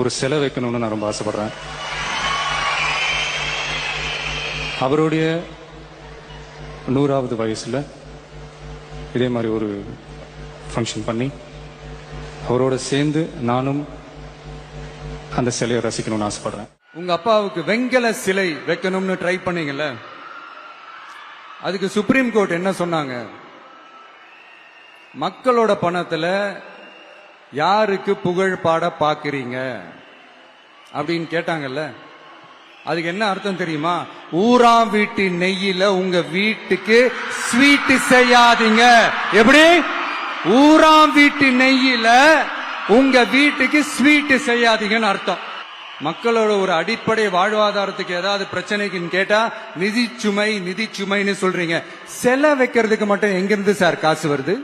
ஒரு சிலை வைக்கணும்னு நான் ரொம்ப ஆசைப்படுறேன். அவருடைய 100வது வயசுல இதே மாதிரி ஒரு ஃபங்க்ஷன் பண்ணி அவரோட சேர்ந்து நானும் அந்த சிலையை ரசிக்கணும்னு ஆசைப்படுறேன். உங்க அப்பாவுக்கு வெங்கல சிலை வைக்கணும்னு ட்ரை பண்ணீங்கல்ல, அதுக்கு சுப்ரீம் கோர்ட் என்ன சொன்னாங்க? மக்களோட பணத்துல யாருக்கு புகழ் பாட பாக்குறீங்க அப்படின்னு கேட்டாங்கல்ல. அதுக்கு என்ன அர்த்தம் தெரியுமா? ஊராம் வீட்டு நெய்யில உங்க வீட்டுக்கு ஸ்வீட் செய்யாதீங்க. எப்படி? ஊராம் வீட்டு நெய்யில உங்க வீட்டுக்கு ஸ்வீட் செய்யாதீங்கன்னு அர்த்தம். மக்களோட ஒரு அடிப்படை வாழ்வாதாரத்துக்கு ஏதாவது பிரச்சனைக்குன்னு கேட்டா நிதி சுமைன்னு சொல்றீங்க. சிலை வைக்கிறதுக்கு மட்டும் எங்கிருந்து சார் காசு வருது?